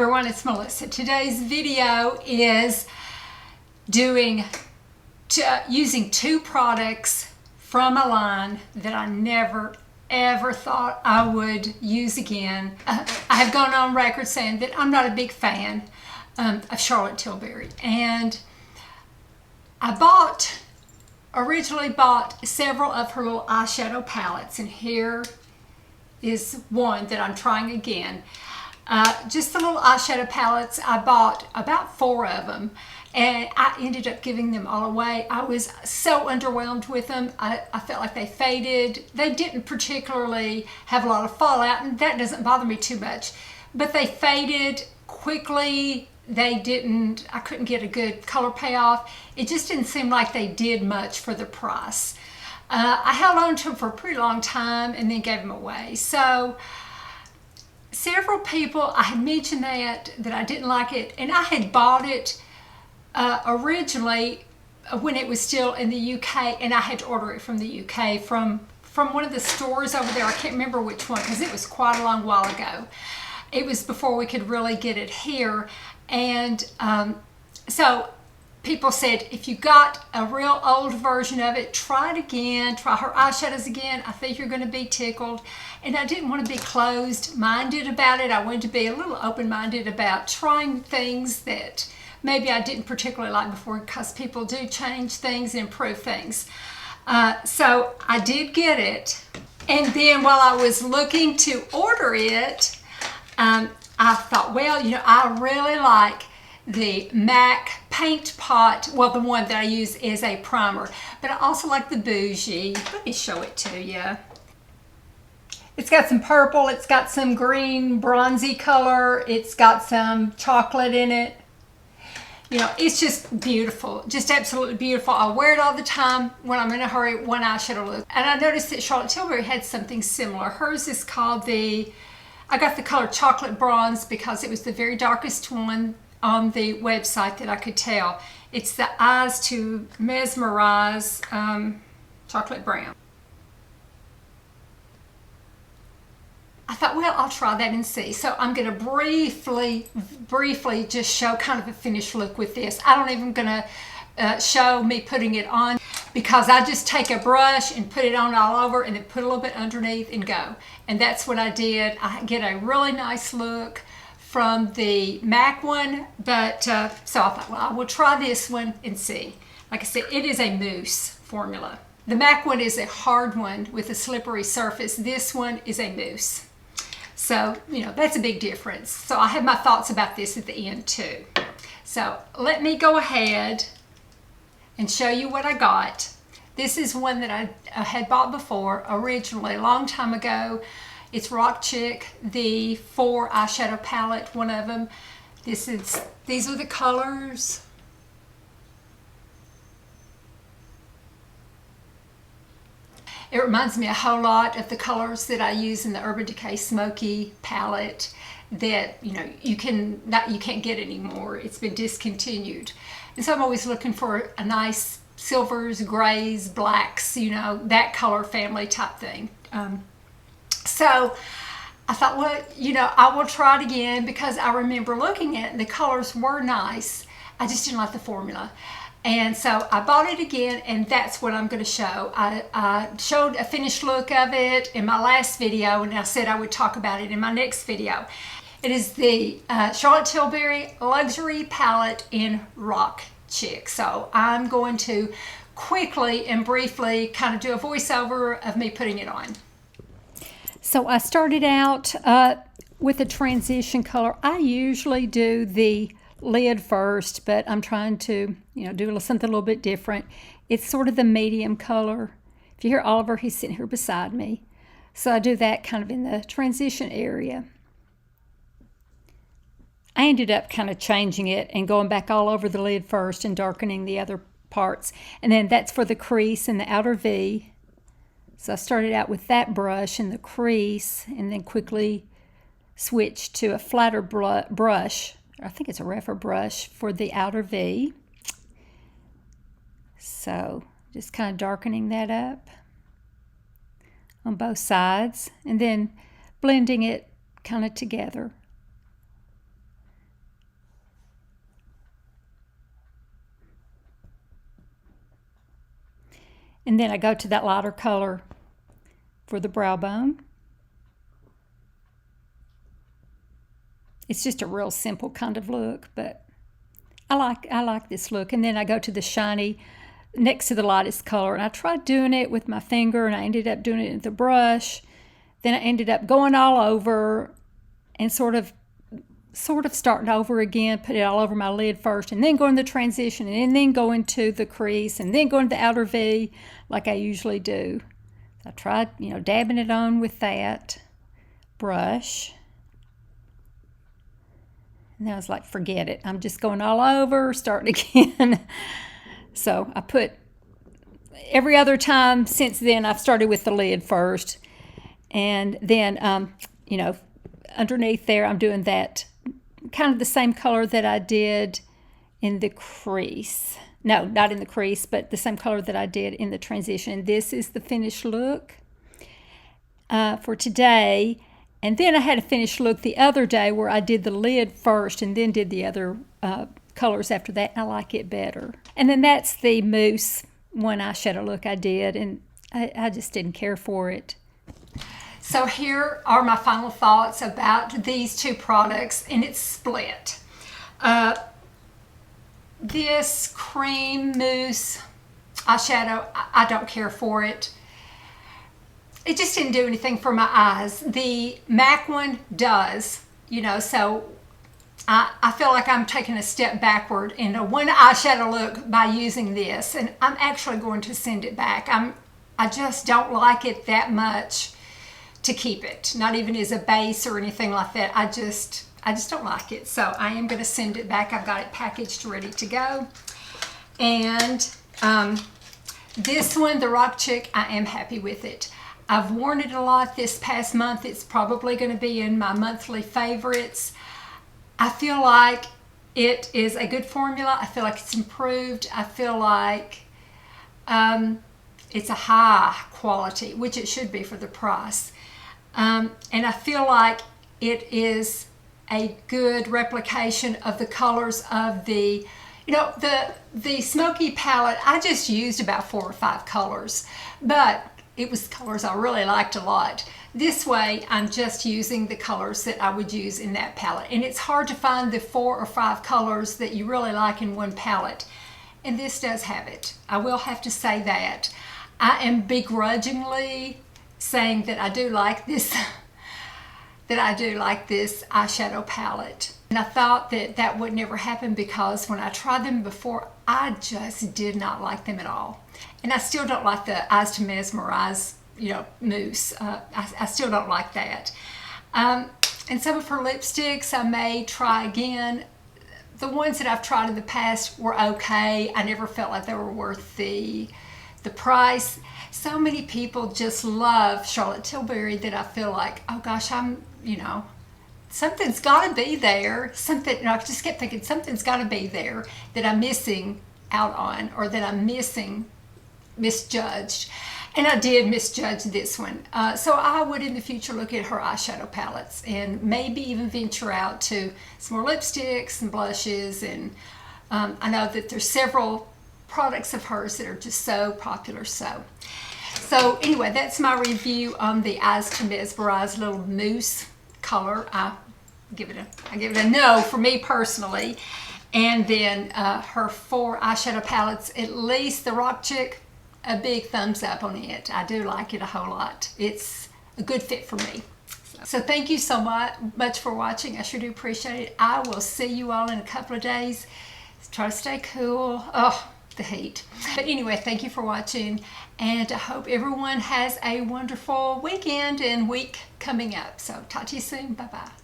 everyone, it's Melissa. Today's video is using two products from a line that I never ever thought I would use again. I have gone on record saying that I'm not a big fan of Charlotte Tilbury, and I originally bought several of her little eyeshadow palettes, and here is one that I'm trying again. Just the little eyeshadow palettes. I bought about 4 of them, and I ended up giving them all away. I was so underwhelmed with them. I felt like they faded. They didn't particularly have a lot of fallout, and that doesn't bother me too much, but they faded quickly. I couldn't get a good color payoff. It just didn't seem like they did much for the price. I held on to them for a pretty long time and then gave them away. So several people, I had mentioned that I didn't like it, and I had bought it originally when it was still in the UK, and I had to order it from the UK from one of the stores over there. I can't remember which one because it was quite a long while ago. It was before we could really get it here, and so people said, if you got a real old version of it, try it again, try her eyeshadows again. I think you're going to be tickled. And I didn't want to be closed-minded about it. I wanted to be a little open-minded about trying things that maybe I didn't particularly like before, because people do change things and improve things. So I did get it. And then while I was looking to order it, I thought, well, I really like the MAC paint pot. Well, the one that I use is a primer, but I also like the Bougie. Let me show it to you. It's got some purple, it's got some green bronzy color, it's got some chocolate in it. It's just beautiful, just absolutely beautiful. I wear it all the time when I'm in a hurry, one eyeshadow look. And I noticed that Charlotte Tilbury had something similar. Hers is called I got the color chocolate bronze because it was the very darkest one on the website that I could tell. It's the Eyes to Mesmerize chocolate brown. I thought, well, I'll try that and see. So I'm going to briefly just show kind of a finished look with this. I don't even going to show me putting it on, because I just take a brush and put it on all over and then put a little bit underneath and go. And that's what I did. I get a really nice look from the MAC one, but so I thought, well, I will try this one and see. Like I said, it is a mousse formula. The MAC one is a hard one with a slippery surface. This one is a mousse. So, that's a big difference. So I have my thoughts about this at the end too. So let me go ahead and show you what I got. This is one that I had bought before, originally, a long time ago. It's Rock Chick, the 4 eyeshadow palette, one of them. These are the colors. It reminds me a whole lot of the colors that I use in the Urban Decay Smoky palette that, you can't get anymore. It's been discontinued. And so I'm always looking for a nice silvers, grays, blacks, that color family type thing. So I thought, well, I will try it again, because I remember looking at it and the colors were nice. I just didn't like the formula. And so I bought it again, and that's what I'm going to show. I showed a finished look of it in my last video, and I said I would talk about it in my next video. It is the Charlotte Tilbury Luxury Palette in Rock Chick. So I'm going to quickly and briefly kind of do a voiceover of me putting it on. So I started out with a transition color. I usually do the lid first, but I'm trying to, do something a little bit different. It's sort of the medium color. If you hear Oliver, he's sitting here beside me. So I do that kind of in the transition area. I ended up kind of changing it and going back all over the lid first and darkening the other parts. And then that's for the crease and the outer V. So I started out with that brush and the crease, and then quickly switched to a flatter brush. I think it's a rougher brush for the outer V. So just kind of darkening that up on both sides, and then blending it kind of together. And then I go to that lighter color for the brow bone. It's just a real simple kind of look, but I like this look. And then I go to the shiny next to the lightest color, and I tried doing it with my finger, and I ended up doing it with the brush. Then I ended up going all over and sort of starting over again, put it all over my lid first, and then going to the transition, and then going to the crease, and then going to the outer V like I usually do. I tried, dabbing it on with that brush. And then I was like, forget it. I'm just going all over, starting again. So I put, every other time since then, I've started with the lid first. And then, underneath there, I'm doing that kind of the same color that I did in the crease. No, not in the crease, but the same color that I did in the transition. This is the finished look for today. And then I had a finished look the other day where I did the lid first and then did the other colors after that. I like it better. And then that's the mousse one eyeshadow look I did, and I just didn't care for it. So here are my final thoughts about these two products, and it's split. This cream mousse eyeshadow, I don't care for it. It just didn't do anything for my eyes. The MAC one does, so I feel like I'm taking a step backward in a one eyeshadow look by using this, and I'm actually going to send it back. I just don't like it that much to keep it, not even as a base or anything like that. I just don't like it, so I am going to send it back. I've got it packaged ready to go. And this one, the Rock Chick, I am happy with it. I've worn it a lot this past month. It's probably going to be in my monthly favorites. I feel like it is a good formula. I feel like it's improved. I feel like it's a high quality, which it should be for the price. And I feel like it is a good replication of the colors of the, the smoky palette. I just used about 4 or 5 colors, but it was colors I really liked a lot. This way, I'm just using the colors that I would use in that palette. And it's hard to find the 4 or 5 colors that you really like in one palette. And this does have it. I will have to say that. I am begrudgingly saying that I do like this eyeshadow palette. And I thought that that would never happen because when I tried them before, I just did not like them at all. And I still don't like the Eyes to Mesmerize, mousse. I still don't like that. And some of her lipsticks I may try again. The ones that I've tried in the past were okay. I never felt like they were worth the price. So many people just love Charlotte Tilbury that I feel like, oh gosh, something's got to be there. I just kept thinking something's got to be there that I'm missing out on, or that I'm misjudged. And I did misjudge this one. So I would in the future look at her eyeshadow palettes and maybe even venture out to some more lipsticks and blushes. And I know that there's several products of hers that are just so popular. So anyway, that's my review on the Eyes to Mesmerize little mousse color. I give it a no for me personally. And then her 4 eyeshadow palettes, at least the Rock Chick, a big thumbs up on it. I do like it a whole lot. It's a good fit for me. So thank you so much for watching. I sure do appreciate it. I will see you all in a couple of days. Try to stay cool. Oh, the heat. But anyway, thank you for watching, and I hope everyone has a wonderful weekend and week coming up. So talk to you soon. Bye-bye.